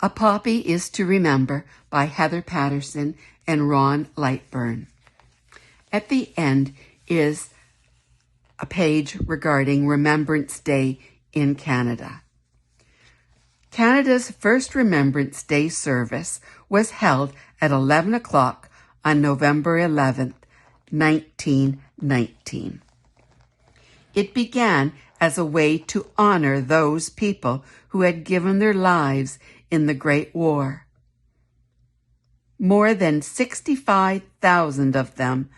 A Poppy is to Remember by Heather Patterson and Ron Lightburn. At the end is a page regarding Remembrance Day in Canada. Canada's first Remembrance Day service was held at 11 o'clock on November 11th, 1919. It began as a way to honor those people who had given their lives in the Great War. More than 65,000 of them.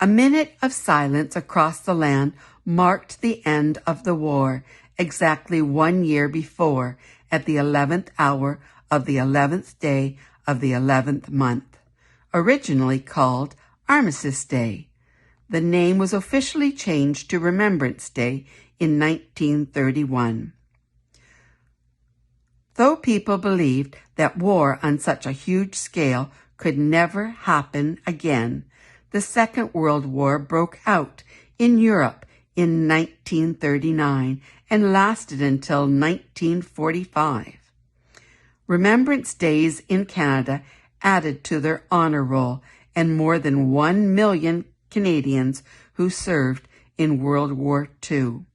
A minute of silence across the land marked the end of the war exactly 1 year before, at the 11th hour of the 11th day of the 11th month, originally called Armistice Day. The name was officially changed to Remembrance Day in 1931. Though people believed that war on such a huge scale could never happen again, the Second World War broke out in Europe in 1939 and lasted until 1945. Remembrance Days in Canada added to their honor roll, and more than 1 million Canadians who served in World War II.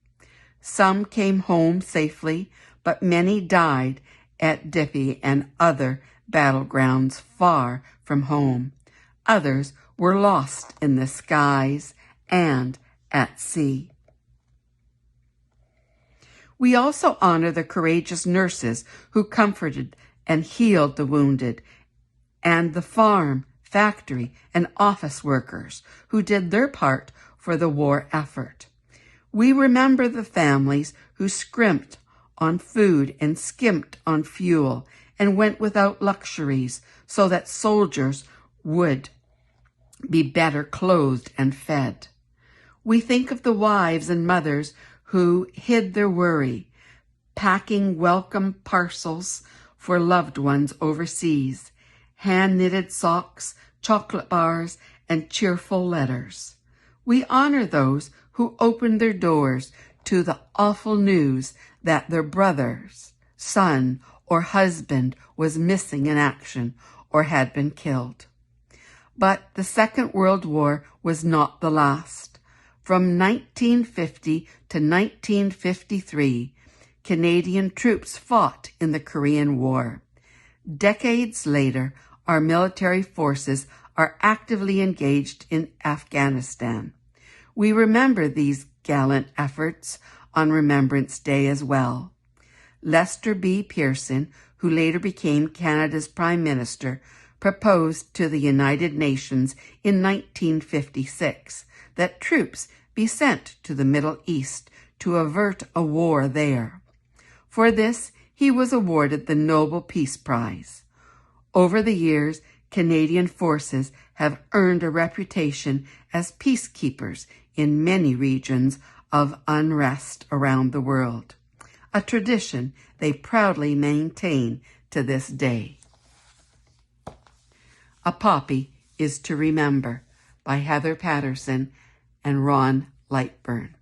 Some came home safely, but many died at Dieppe and other battlegrounds far from home. Others were lost in the skies and at sea. We also honor the courageous nurses who comforted and healed the wounded, and the farm, factory, and office workers who did their part for the war effort. We remember the families who scrimped on food and skimped on fuel and went without luxuries so that soldiers would be better clothed and fed. We think of the wives and mothers who hid their worry, packing welcome parcels for loved ones overseas, hand-knitted socks, chocolate bars, and cheerful letters. We honor those who opened their doors to the awful news that their brother's son or husband was missing in action or had been killed. But the Second World War was not the last. From 1950 to 1953, Canadian troops fought in the Korean War. Decades later, our military forces are actively engaged in Afghanistan. We remember these gallant efforts on Remembrance Day as well. Lester B. Pearson, who later became Canada's Prime Minister, proposed to the United Nations in 1956 that troops be sent to the Middle East to avert a war there. For this, he was awarded the Nobel Peace Prize. Over the years, Canadian forces have earned a reputation as peacekeepers in many regions of unrest around the world, a tradition they proudly maintain to this day. A Poppy is to Remember by Heather Patterson and Ron Lightburn.